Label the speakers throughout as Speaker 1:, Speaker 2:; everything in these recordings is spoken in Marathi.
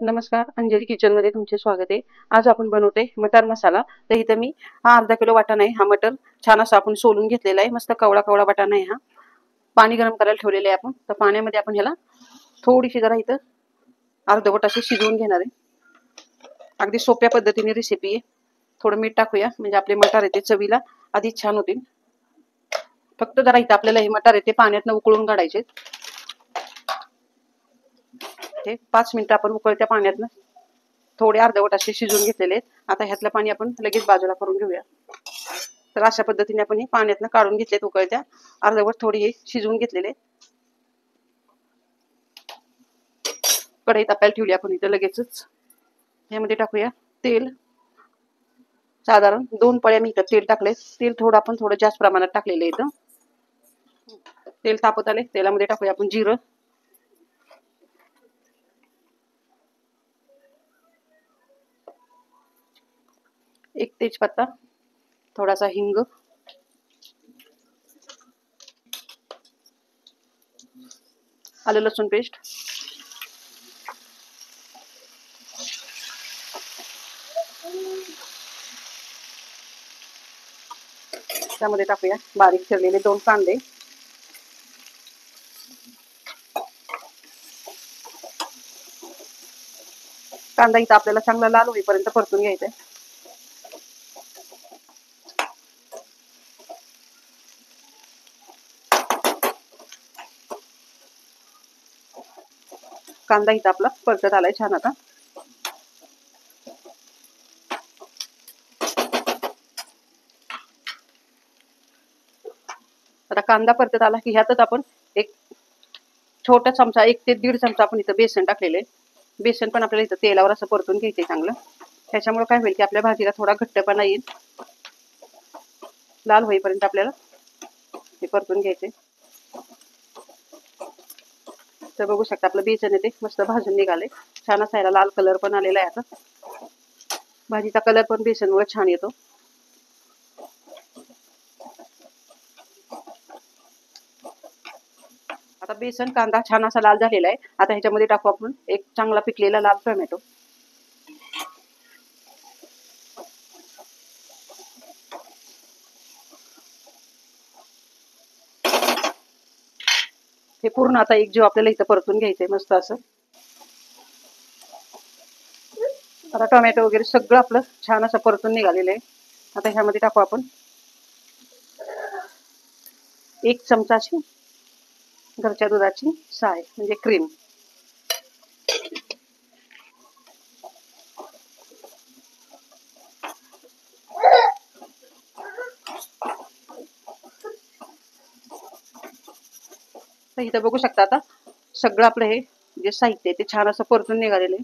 Speaker 1: नमस्कार, अंजली किचन मध्ये तुमचे स्वागत आहे। आज आपण बनवते मटर मसाला। तर इथे मी हा अर्धा किलो वाटाणा आहे। हा मटर छान असा आपण सोलून घेतलेला आहे। मस्त कवळा कवळा वाटाणा आहे हा। पाणी गरम करायला ठेवलेले आहे आपण। तर पाण्यामध्ये आपण ह्याला थोडीशी जरा इथं अर्धवट अशी शिजवून घेणार आहे। अगदी सोप्या पद्धतीने रेसिपी आहे। थोडं मीठ टाकूया म्हणजे आपले मटार येते चवीला अधिक छान होतील। फक्त जरा इथं आपल्याला हे मटार येते पाण्यातनं उकळून काढायचे। हे 5 मिनिटं आपण उकळत्या पाण्यातनं थोडे अर्धवट असे शिजवून घेतलेले आहेत। आता ह्यातलं पाणी आपण लगेच बाजूला करून घेऊया। तर अशा पद्धतीने आपण हे पाण्यातनं काढून घेतलेत उकळत्या अर्धवट थोडी हे शिजवून घेतलेले। कढईत आपल्याला ठेवली आपण इथं लगेचच। ह्यामध्ये टाकूया तेल। साधारण 2 पळ्या मी इथं तेल टाकले। तेल थोडं आपण थोडं जास्त प्रमाणात टाकलेलं आहे इथं। तेल तापत आले तेलामध्ये टाकूया आपण जिरं, एक तेजपत्ता, थोडासा हिंग, आलं लसूण पेस्ट, त्यामध्ये टाकूया बारीक चिरलेले 2 कांदे, कांदा इथं आपल्याला चांगला लाल होईपर्यंत परतून घ्यायचा आहे। कांदा इथं आपला परतत आलाय छान। आता कांदा परतत आला की ह्यातच आपण एक छोटा चमचा 1 ते 1.5 चमचा आपण इथं बेसन टाकलेले। बेसन पण आपल्याला इथं तेलावर असं परतून घ्यायचंय चांगलं। त्याच्यामुळे काय होईल की आपल्या भाजीला थोडा घट्टपणा येईल। लाल होईपर्यंत आपल्याला हे परतून घ्यायचे। तर बघू शकता आपलं बेसन येते मस्त भाजून निघाले। छान असा लाल कलर पण आलेला आहे। आता भाजीचा कलर पण बेसनमुळे छान येतो। आता बेसन कांदा छान असा लाल झालेला आहे। आता ह्याच्यामध्ये टाकू आपण एक चांगला पिकलेला लाल टोमॅटो। हे पूर्ण आता एक जीव आपल्याला इथं परतून घ्यायचंय मस्त असं। आता टोमॅटो वगैरे सगळं आपलं छान असं परतून निघालेलं आहे। आता ह्यामध्ये टाकू आपण 1 चमचाची घरच्या दुधाची साय म्हणजे क्रीम। तर इथं बघू शकता आता सगळं आपलं हे जे साहित्य आहे ते छान असं परतून निघालेलं आहे।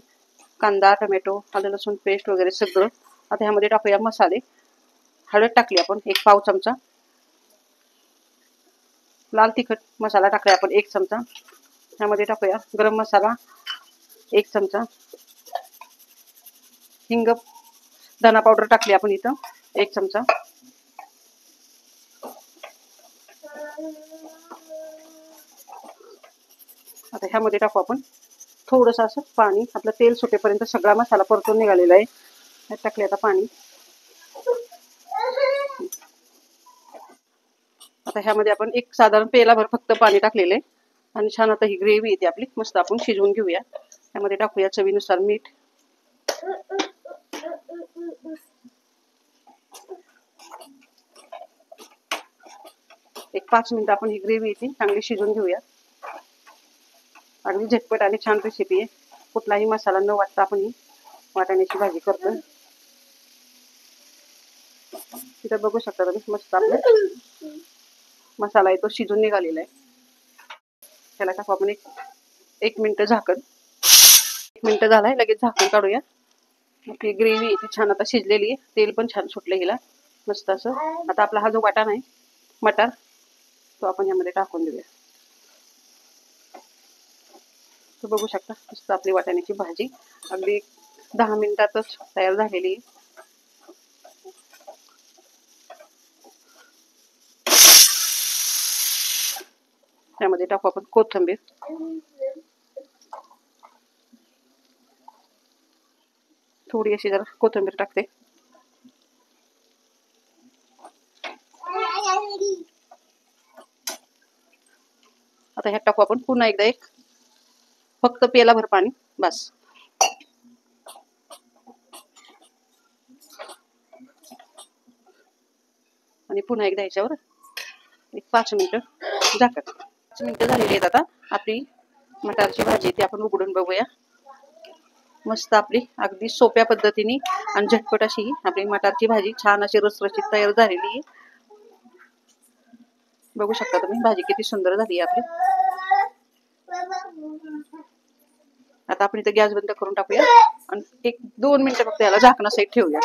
Speaker 1: कांदा, टोमॅटो, आलं लसूण पेस्ट वगैरे सगळं। आता ह्यामध्ये टाकूया मसाले। हळद टाकली आपण 1 पाव चमचा, लाल तिखट मसाला टाकलाय आपण 1 चमचा, ह्यामध्ये टाकूया गरम मसाला 1 चमचा, हिंग, धना पावडर टाकली आपण इथं 1 चमचा। आता ह्यामध्ये टाकू आपण थोडंसं असं पाणी। आपलं तेल सुटेपर्यंत सगळा मसाला परतून निघालेला आहे। ह्यात टाकले आता पाणी। आता ह्यामध्ये आपण एक साधारण पेलाभर फक्त पाणी टाकलेलं आहे आणि छान आता ही ग्रेव्ही येते आपली मस्त आपण शिजवून घेऊया। त्यामध्ये टाकूया चवीनुसार मीठ, एक 5 मिनिटं आपण ही ग्रेव्ही येते चांगली शिजवून घेऊया। अगदी झटपट आणि छान रेसिपी आहे। कुठलाही मसाला न वाटता आपण ही वाटाण्याची भाजी करतो। तिथं बघू शकता तुम्ही मस्त आपला मसाला आहे तो शिजून निघालेला आहे। त्याला टाकू आपण एक मिनिट झाकण। 1 मिनिट झालाय लगेच झाकण काढूया। आपली ग्रेव्ही ती छान आता शिजलेली आहे। तेल पण छान सुटलं हिला मस्त असं। आता आपला हा जो वाटाणा आहे मटार तो आपण यामध्ये टाकून देऊया। तो बघू शकता मस्त आपली वाटाण्याची भाजी अगदी 10 मिनिटातच तयार झालेली आहे। त्यामध्ये टाकू आपण कोथिंबीर, थोडी अशी जरा कोथिंबीर टाकते. आता ह्यात टाकू आपण पुन्हा एकदा एक फक्त पेलाभर पाणी बस. आणि पुन्हा एकदा ह्याच्यावर एक 5 मिनिटं झाकण. 5 मिनिटं झालेली आहेत. आता आपली मटारची भाजी ती आपण उघडून बघूया. मस्त आपली अगदी सोप्या पद्धतीने आणि झटपट अशी आपली मटारची भाजी छान अशी रसरशीत तयार झालेली आहे. बघू शकता तुम्ही भाजी किती सुंदर झाली आहे आपली. आता आपण इथे गॅस बंद करून टाकूया आणि 1-2 मिनिटं फक्त याला झाकणासहित ठेवूया.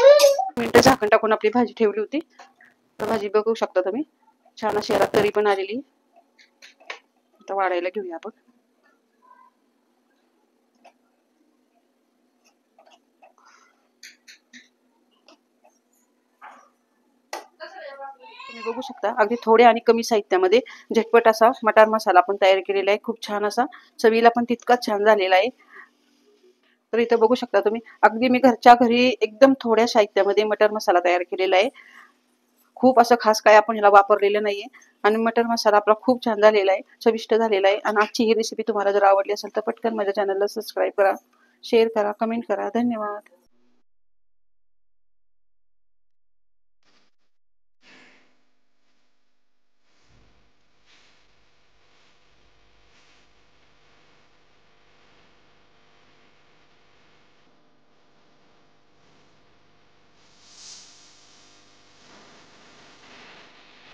Speaker 1: मिनिटं झाकण टाकून आपली भाजी ठेवली होती. तर भाजी बघू शकता तुम्ही छान अशी याला तरी पण आलेली. आता वाढायला घेऊया आपण. तुम्ही बघू शकता अगदी थोड्या आणि कमी साहित्यामध्ये झटपट असा मटार मसाला आपण तयार केलेला आहे. खूप छान असा, चवीला पण तितकाच छान झालेला आहे. तर इथं बघू शकता तुम्ही अगदी मी घरच्या घरी एकदम थोड्या साहित्यामध्ये मटार मसाला तयार केलेला आहे. खूप असं खास काय आपण ह्याला वापरलेलं नाहीये आणि मटार मसाला आपला खूप छान झालेला आहे, चविष्ट झालेला आहे. आणि आजची ही रेसिपी तुम्हाला जर आवडली असेल तर पटकन माझ्या चॅनलला सबस्क्राईब करा, शेअर करा, कमेंट करा. धन्यवाद.